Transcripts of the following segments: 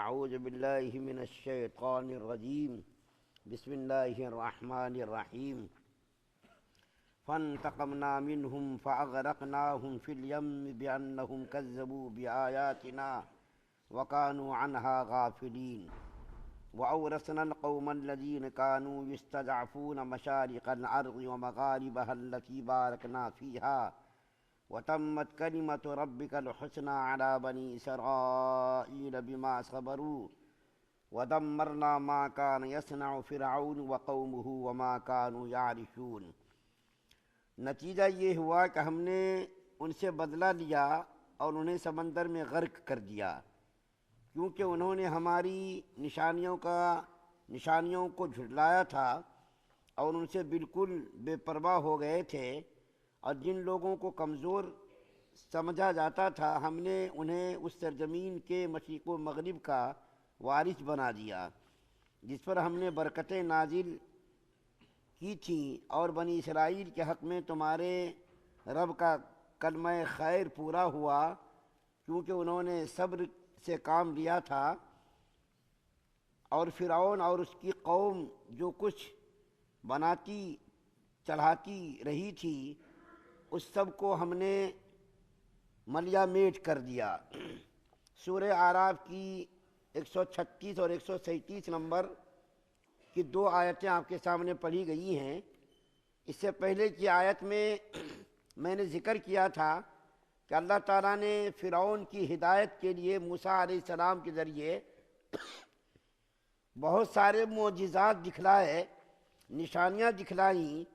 اعوذ باللہ من الشیطان الرجیم بسم اللہ الرحمن الرحیم فانتقمنا منہم فاغرقناہم فی الیم بانہم کذبوا بآیاتنا وکانوا عنہا غافلین وأورثنا القوم الذين كانوا يستضعفون مشارق الأرض ومغاربها التي باركنا فيها وتمت كلمة ربك الحسنى على بني إسرائيل بما صبروا ودمرنا ما كان يصنع فرعون وقومه وما كانوا يعرشون۔ نتیجہ یہ ہوا کہ ہم نے ان سے بدلہ لیا اور انہیں سمندر میں غرق کر دیا، کیونکہ انہوں نے ہماری نشانیوں کو جھٹلایا تھا اور ان سے بالکل بے پرواہ ہو گئے تھے، اور جن لوگوں کو کمزور سمجھا جاتا تھا ہم نے انہیں اس سرزمین کے مشرق و مغرب کا وارث بنا دیا جس پر ہم نے برکتیں نازل کی تھیں، اور بنی اسرائیل کے حق میں تمہارے رب کا کلمہ خیر پورا ہوا کیونکہ انہوں نے صبر سے کام لیا تھا، اور فرعون اور اس کی قوم جو کچھ بناتی چڑھاتی رہی تھی اس سب کو ہم نے ملیا میٹ کر دیا۔ سورہ اعراف کی 136 اور 137 نمبر کی دو آیتیں آپ کے سامنے پڑھی گئی ہیں۔ اس سے پہلے کی آیت میں نے ذکر کیا تھا کہ اللہ تعالیٰ نے فرعون کی ہدایت کے لیے موسیٰ علیہ السلام کے ذریعے بہت سارے معجزات دکھلائے، نشانیاں دکھلائیں۔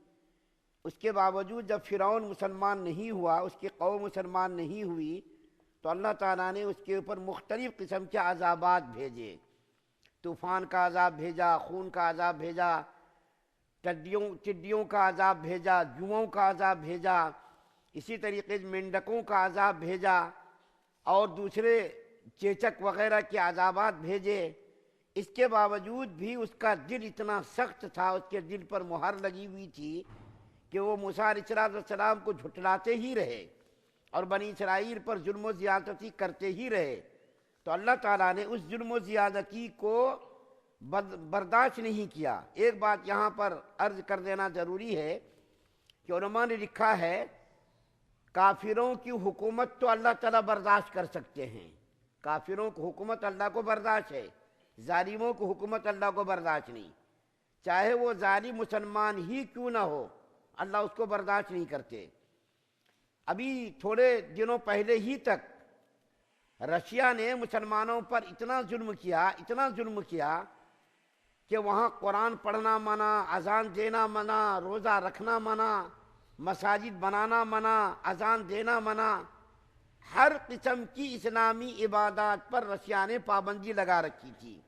اس کے باوجود جب فرعون مسلمان نہیں ہوا، اس کی قوم مسلمان نہیں ہوئی، تو اللہ تعالیٰ نے اس کے اوپر مختلف قسم کے عذابات بھیجے۔ طوفان کا عذاب بھیجا، خون کا عذاب بھیجا، ٹڈیوں کا عذاب بھیجا، جوؤں کا عذاب بھیجا، اسی طریقے سے مینڈکوں کا عذاب بھیجا، اور دوسرے چیچک وغیرہ کے عذابات بھیجے۔ اس کے باوجود بھی اس کا دل اتنا سخت تھا، اس کے دل پر مہر لگی ہوئی تھی کہ وہ موسیٰ علیہ السلام کو جھٹلاتے ہی رہے اور بنی اسرائیل پر ظلم و زیادتی کرتے ہی رہے۔ تو اللہ تعالیٰ نے اس ظلم و زیادتی کو برداشت نہیں کیا۔ ایک بات یہاں پر عرض کر دینا ضروری ہے کہ علماء نے لکھا ہے کافروں کی حکومت تو اللہ تعالیٰ برداشت کر سکتے ہیں، کافروں کی حکومت اللہ کو برداشت ہے، ظالموں کی حکومت اللہ کو برداشت نہیں، چاہے وہ ظالم مسلمان ہی کیوں نہ ہو، اللہ اس کو برداشت نہیں کرتے۔ ابھی تھوڑے دنوں پہلے ہی تک رشیا نے مسلمانوں پر اتنا ظلم کیا کہ وہاں قرآن پڑھنا منع، اذان دینا منع، روزہ رکھنا منع، مساجد بنانا منع، اذان دینا منع، ہر قسم کی اسلامی عبادات پر رشیا نے پابندی لگا رکھی تھی۔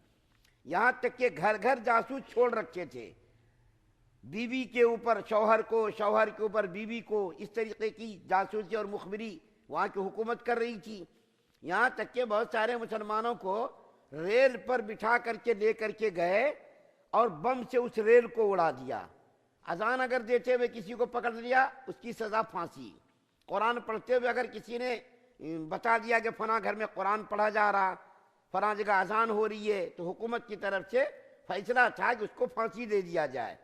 یہاں تک کہ گھر گھر جاسوس چھوڑ رکھے تھے، بیوی کے اوپر شوہر کو، شوہر کے اوپر بیوی کو، اس طریقے کی جاسوسی اور مخبری وہاں کی حکومت کر رہی تھی۔ یہاں تک کہ بہت سارے مسلمانوں کو ریل پر بٹھا کر کے لے کر کے گئے اور بم سے اس ریل کو اڑا دیا۔ اذان اگر دیتے ہوئے کسی کو پکڑ لیا اس کی سزا پھانسی۔ قرآن پڑھتے ہوئے اگر کسی نے بتا دیا کہ فلاں گھر میں قرآن پڑھا جا رہا، فلاں جگہ اذان ہو رہی ہے، تو حکومت کی طرف سے فیصلہ تھا کہ اس کو پھانسی دے دیا جائے۔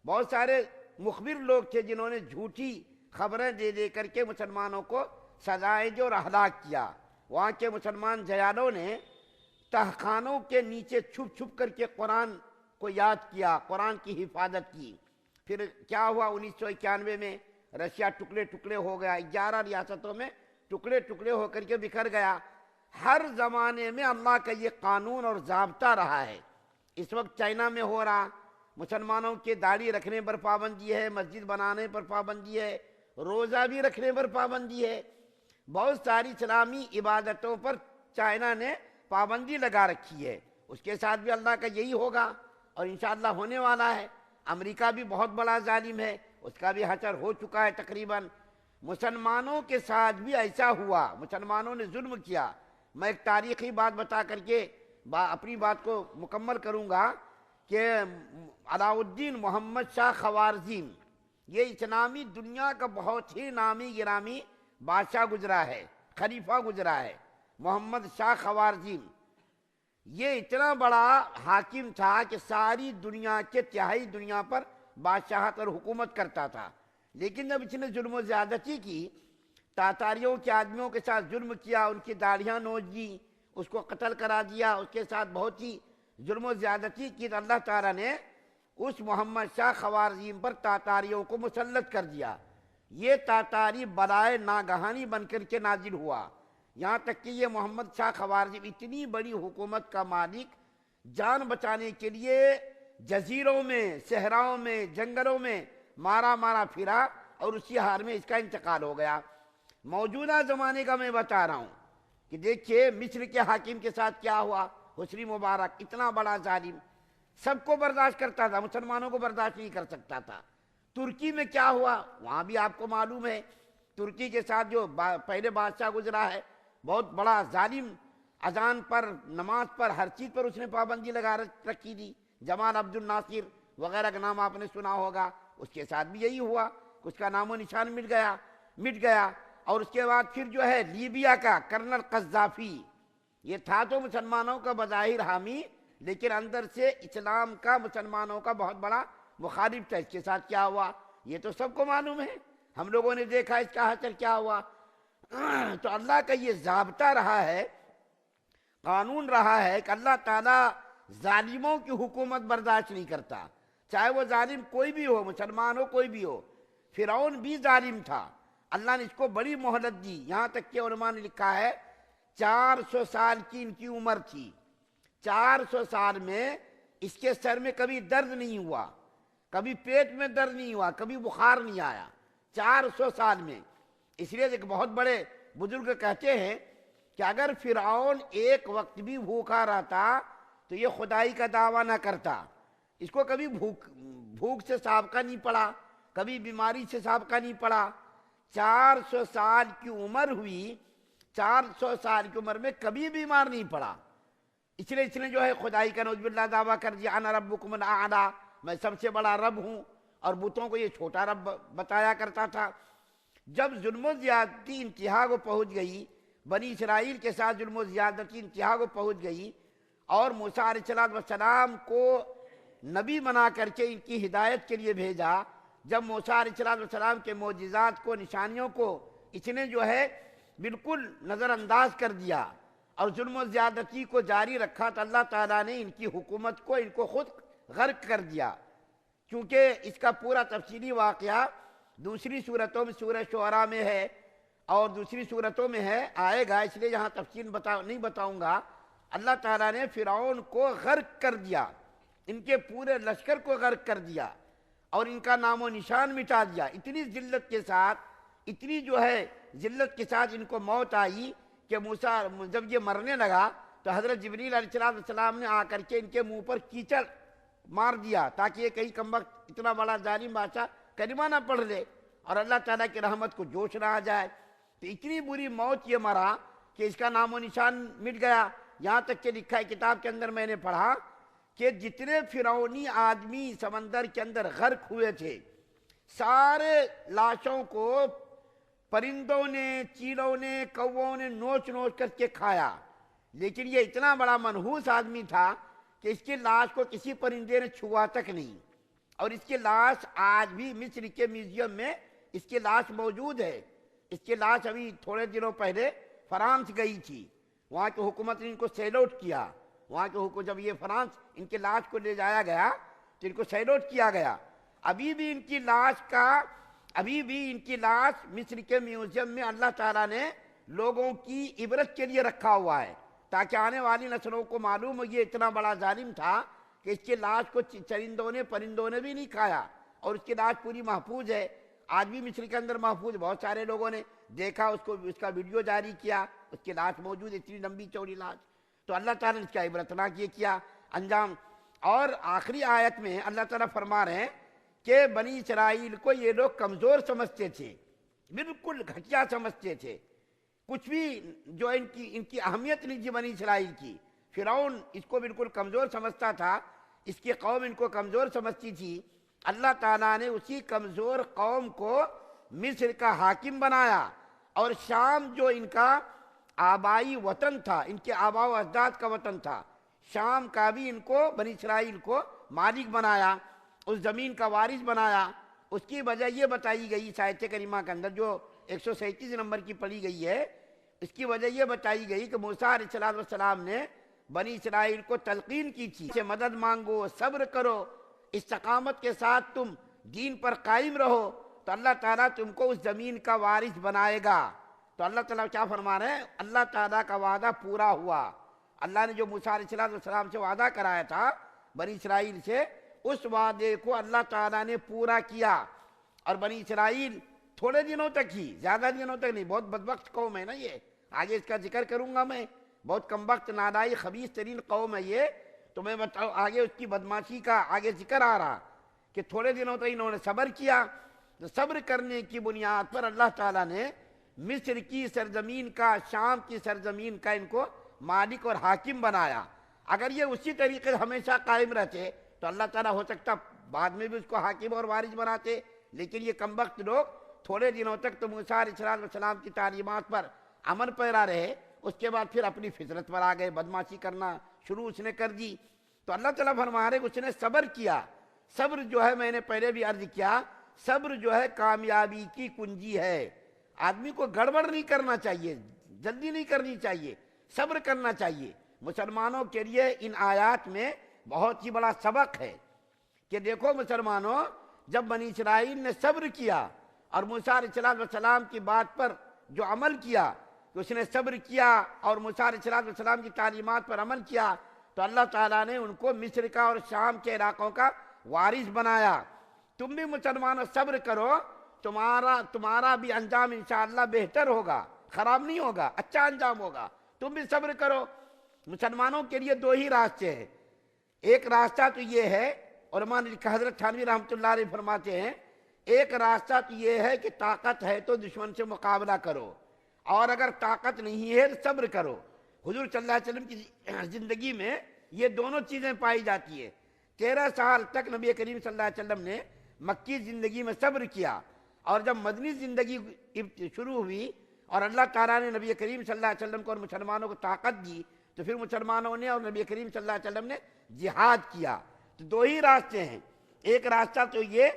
بہت سارے مخبر لوگ تھے جنہوں نے جھوٹی خبریں دے کر کے مسلمانوں کو سزائیں دی اور ہلاک کیا۔ وہاں کے مسلمان جیالوں نے تہخانوں کے نیچے چھپ چھپ کر کے قرآن کو یاد کیا، قرآن کی حفاظت کی۔ پھر کیا ہوا 1991 میں رشیا ٹکڑے ہو گیا، 11 ریاستوں میں ٹکڑے ہو کر کے بکھر گیا۔ ہر زمانے میں اللہ کا یہ قانون اور ضابطہ رہا ہے۔ اس وقت چائنا میں ہو رہا، مسلمانوں کے داڑھی رکھنے پر پابندی ہے، مسجد بنانے پر پابندی ہے، روزہ بھی رکھنے پر پابندی ہے، بہت ساری اسلامی عبادتوں پر چائنا نے پابندی لگا رکھی ہے۔ اس کے ساتھ بھی اللہ کا یہی ہوگا اور انشاءاللہ ہونے والا ہے۔ امریکہ بھی بہت بڑا ظالم ہے، اس کا بھی حشر ہو چکا ہے تقریباً۔ مسلمانوں کے ساتھ بھی ایسا ہوا، مسلمانوں نے ظلم کیا۔ میں ایک تاریخی بات بتا کر کے اپنی بات کو مکمل کروں گا کہ علاؤالدین محمد شاہ خوارزم یہ اسلامی دنیا کا بہت ہی نامی گرامی بادشاہ گزرا ہے، خلیفہ گزرا ہے، محمد شاہ خوارزم۔ یہ اتنا بڑا حاکم تھا کہ ساری دنیا کے تہائی دنیا پر بادشاہت اور حکومت کرتا تھا، لیکن جب اس نے ظلم و زیادتی کی، تاتاریوں کے آدمیوں کے ساتھ ظلم کیا، ان کی داڑھیاں نوچ دی، اس کو قتل کرا دیا، اس کے ساتھ بہت ہی ظلم و زیادتی کی، تو اللہ تعالیٰ نے اس محمد شاہ خوارزم پر تاتاریوں کو مسلط کر دیا۔ یہ تاتاری برائے ناگہانی بن کر کے نازل ہوا، یہاں تک کہ یہ محمد شاہ خوارزم اتنی بڑی حکومت کا مالک جان بچانے کے لیے جزیروں میں، صحراؤں میں، جنگلوں میں مارا پھرا، اور اسی حال میں اس کا انتقال ہو گیا۔ موجودہ زمانے کا میں بتا رہا ہوں کہ دیکھیے مصر کے حاکم کے ساتھ کیا ہوا۔ حسنی مبارک اتنا بڑا ظالم، سب کو برداشت کرتا تھا، مسلمانوں کو برداشت نہیں کر سکتا تھا۔ ترکی میں کیا ہوا وہاں بھی آپ کو معلوم ہے، ترکی کے ساتھ جو پہلے بادشاہ گزرا ہے، بہت بڑا ظالم، اذان پر، نماز پر، ہر چیز پر اس نے پابندی لگا رکھی تھی۔ جمال عبد الناصر وغیرہ کا نام آپ نے سنا ہوگا، اس کے ساتھ بھی یہی ہوا، اس کا نام و نشان مٹ گیا۔ اور اس کے بعد پھر جو ہے لیبیا کا کرنل قذافی، یہ تھا تو مسلمانوں کا بظاہر حامی، لیکن اندر سے اسلام کا، مسلمانوں کا بہت بڑا مخالف تھا۔ اس کے ساتھ کیا ہوا یہ تو سب کو معلوم ہے، ہم لوگوں نے دیکھا اس کا حشر کیا ہوا۔ تو اللہ کا یہ ضابطہ رہا ہے، قانون رہا ہے کہ اللہ تعالیٰ ظالموں کی حکومت برداشت نہیں کرتا، چاہے وہ ظالم کوئی بھی ہو، مسلمان ہو کوئی بھی ہو۔ فرعون بھی ظالم تھا، اللہ نے اس کو بڑی مہلت دی، یہاں تک کہ علماء نے لکھا ہے 400 سال کی ان کی عمر تھی، 400 سال میں اس کے سر میں کبھی درد نہیں ہوا، کبھی پیٹ میں درد نہیں ہوا، کبھی بخار نہیں آیا، 400 سال میں۔ اس لیے ایک بہت بڑے بزرگ کہتے ہیں کہ اگر فرعون ایک وقت بھی بھوکا رہتا تو یہ خدائی کا دعویٰ نہ کرتا، اس کو کبھی بھوک سے سابقہ نہیں پڑا، کبھی بیماری سے سابقہ نہیں پڑا۔ 400 سال کی عمر ہوئی، 400 سال کی عمر میں کبھی بیمار نہیں پڑا، اس لیے اس نے جو ہے خدائی کا نعوذ باللہ دعویٰ کر دیا، انا ربکم الاعلی، میں سب سے بڑا رب ہوں، اور بتوں کو یہ چھوٹا رب بتایا کرتا تھا۔ جب ظلم و زیادتی انتہا کو پہنچ گئی، بنی اسرائیل کے ساتھ ظلم و زیادتی انتہا کو پہنچ گئی، اور موسیٰ علیہ السلام کو نبی بنا کر کے ان کی ہدایت کے لیے بھیجا، جب موسیٰ علیہ السلام کے معجزات کو، نشانیوں کو اس نے جو ہے بالکل نظر انداز کر دیا اور ظلم و زیادتی کو جاری رکھا، تو اللہ تعالیٰ نے ان کی حکومت کو، ان کو خود غرق کر دیا۔ کیونکہ اس کا پورا تفصیلی واقعہ دوسری صورتوں میں، سورہ شعراء میں ہے اور دوسری صورتوں میں ہے، آئے گا، اس لیے یہاں تفصیل نہیں بتاؤں گا۔ اللہ تعالیٰ نے فرعون کو غرق کر دیا، ان کے پورے لشکر کو غرق کر دیا اور ان کا نام و نشان مٹا دیا۔ اتنی ذلت کے ساتھ، اتنی جو ہے ذلت کے ساتھ ان کو موت آئی کہ موسیٰ جب یہ مرنے لگا تو حضرت جبریل علیہ السلام نے آ کر کے ان کے منہ پر کیچڑ مار دیا، تاکہ یہ کہیں کمبخت اتنا بڑا ظالم بادشاہ کلمہ نہ پڑھ لے اور اللہ تعالیٰ کی رحمت کو جوش نہ آ جائے۔ تو اتنی بری موت یہ مرا کہ اس کا نام و نشان مٹ گیا۔ یہاں تک کہ لکھا ہے کتاب کے اندر، میں نے پڑھا کہ جتنے فرعونی آدمی سمندر کے اندر غرق ہوئے تھے، سارے لاشوں کو پرندوں نے، چیلوں نے، کووں نے نوچ کر کے کھایا، لیکن یہ اتنا بڑا منحوس آدمی تھا کہ اس کی لاش کو کسی پرندے نے چھوا تک نہیں، اور اس کی لاش آج بھی مصر کے میوزیم میں اس کی لاش موجود ہے۔ اس کی لاش ابھی تھوڑے دنوں پہلے فرانس گئی تھی، وہاں کی حکومت نے ان کو سیلوٹ کیا، وہاں کے حکومت، جب یہ فرانس ان کی لاش کو لے جایا گیا تو ان کو سیلوٹ کیا گیا۔ ابھی بھی ان کی لاش مصر کے میوزیم میں اللہ تعالیٰ نے لوگوں کی عبرت کے لیے رکھا ہوا ہے، تاکہ آنے والی نسلوں کو معلوم ہو یہ اتنا بڑا ظالم تھا کہ اس کی لاش کو چرندوں نے، پرندوں نے بھی نہیں کھایا، اور اس کی لاش پوری محفوظ ہے، آج بھی مصر کے اندر محفوظ۔ بہت سارے لوگوں نے دیکھا اس کو، اس کا ویڈیو جاری کیا، اس کی لاش موجود ہے، اتنی لمبی چوڑی لاش۔ تو اللہ تعالیٰ نے اس کا عبرتناک یہ کیا انجام۔ اور آخری آیت میں اللہ تعالیٰ فرما رہے ہیں کہ بنی اسرائیل کو یہ لوگ کمزور سمجھتے تھے، بالکل گھٹیا سمجھتے تھے، کچھ بھی جو ان کی اہمیت نہیں تھی بنی اسرائیل کی۔ فرعون اس کو بالکل کمزور سمجھتا تھا، اس کی قوم ان کو کمزور سمجھتی تھی۔ اللہ تعالیٰ نے اسی کمزور قوم کو مصر کا حاکم بنایا، اور شام جو ان کا آبائی وطن تھا، ان کے آباء و اجداد کا وطن تھا، شام کا بھی ان کو بنی اسرائیل کو مالک بنایا، اس زمین کا وارث بنایا۔ اس کی وجہ یہ بتائی گئی اس آیت کریمہ کے اندر جو 137 نمبر کی پڑھی گئی ہے، اس کی وجہ یہ بتائی گئی کہ موسیٰ علیہ السلام نے بنی اسرائیل کو تلقین کی تھی سے مدد مانگو، صبر کرو، استقامت کے ساتھ تم دین پر قائم رہو تو اللہ تعالیٰ تم کو اس زمین کا وارث بنائے گا۔ تو اللہ تعالیٰ کیا فرما رہے ہیں؟ اللہ تعالیٰ کا وعدہ پورا ہوا۔ اللہ نے جو موسیٰ علیہ السلام سے وعدہ کرایا تھا بنی اسرائیل سے، اس وعدے کو اللہ تعالیٰ نے پورا کیا، اور بنی اسرائیل تھوڑے دنوں تک ہی، زیادہ دنوں تک نہیں، بہت بدبخت قوم ہے نا یہ، آگے اس کا ذکر کروں گا میں، بہت کم وقت نادائی خبیث ترین قوم ہے یہ، تو میں بتاؤں آگے اس کی بدماشی کا آگے ذکر آ رہا کہ تھوڑے دنوں تک انہوں نے صبر کیا، تو صبر کرنے کی بنیاد پر اللہ تعالیٰ نے مصر کی سرزمین کا، شام کی سرزمین کا ان کو مالک اور حاکم بنایا۔ اگر یہ اسی طریقے سے ہمیشہ قائم رہتے تو اللہ تعالیٰ ہو سکتا بعد میں بھی اس کو حاکم اور وارث بناتے، لیکن یہ کم وقت لوگ تھوڑے دنوں تک تو موسیٰ علیہ السلام کی تعلیمات پر عمل پیرا رہے، اس کے بعد پھر اپنی فطرت پر آ گئے، بدماشی کرنا شروع اس نے کر دی۔ تو اللہ تعالیٰ فرما رہے کہ اس نے صبر کیا۔ صبر جو ہے، میں نے پہلے بھی عرض کیا، صبر جو ہے کامیابی کی کنجی ہے۔ آدمی کو گڑبڑ نہیں کرنا چاہیے، جلدی نہیں کرنی چاہیے، صبر کرنا چاہیے۔ مسلمانوں کے لیے ان آیات میں بہت ہی بڑا سبق ہے کہ دیکھو مسلمانوں، جب بنی اسرائیل نے صبر کیا اور موسیٰ علیہ السلام کی بات پر جو عمل کیا، کہ اس نے صبر کیا اور موسیٰ علیہ السلام کی تعلیمات پر عمل کیا، تو اللہ تعالیٰ نے ان کو مصر کا اور شام کے علاقوں کا وارث بنایا۔ تم بھی مسلمانوں صبر کرو، تمہارا بھی انجام انشاءاللہ بہتر ہوگا، خراب نہیں ہوگا، اچھا انجام ہوگا۔ تم بھی صبر کرو۔ مسلمانوں کے لیے دو ہی راستے ہیں۔ ایک راستہ تو یہ ہے، علماء نے لکھا، حضرت تھانوی رحمۃ اللہ علیہ فرماتے ہیں، ایک راستہ تو یہ ہے کہ طاقت ہے تو دشمن سے مقابلہ کرو، اور اگر طاقت نہیں ہے تو صبر کرو۔ حضور صلی اللہ علیہ وسلم کی زندگی میں یہ دونوں چیزیں پائی جاتی ہیں۔ 13 سال تک نبی کریم صلی اللہ علیہ وسلم نے مکی زندگی میں صبر کیا، اور جب مدنی زندگی شروع ہوئی اور اللہ تعالیٰ نے نبی کریم صلی اللہ علیہ وسلم کو اور مسلمانوں کو طاقت دی، تو پھر مسلمانوں نے اور نبی کریم صلی اللہ علیہ وسلم نے جہاد کیا۔ تو دو ہی راستے ہیں۔ ایک راستہ تو یہ،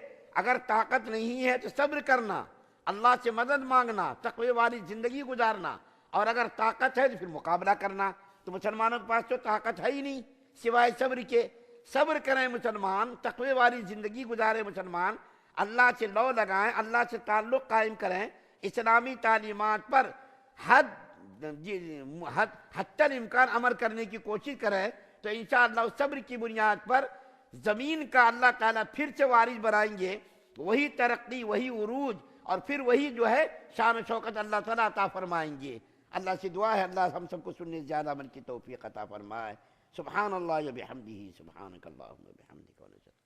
اگر طاقت نہیں ہے تو صبر کرنا، اللہ سے مدد مانگنا، تقوی والی زندگی گزارنا، اور اگر طاقت ہے تو پھر مقابلہ کرنا۔ تو مسلمانوں کے پاس تو طاقت ہے ہی نہیں سوائے صبر کے۔ صبر کریں مسلمان، تقوی والی زندگی گزارے مسلمان، اللہ سے لو لگائیں، اللہ سے تعلق قائم کریں، اسلامی تعلیمات پر حد الامکان عمل کرنے کی کوشش کریں، تو انشاءاللہ اس صبر کی بنیاد پر زمین کا اللہ تعالیٰ پھر سے وارث بنائیں گے، وہی ترقی، وہی عروج، اور پھر وہی جو ہے شان و شوکت اللہ تعالیٰ عطا فرمائیں گے۔ اللہ سے دعا ہے اللہ ہم سب کو سننے سے زیادہ عمل کی توفیق عطا فرمائے۔ سبحان اللہ و بحمدہ، سبحانک اللہم و بحمدک۔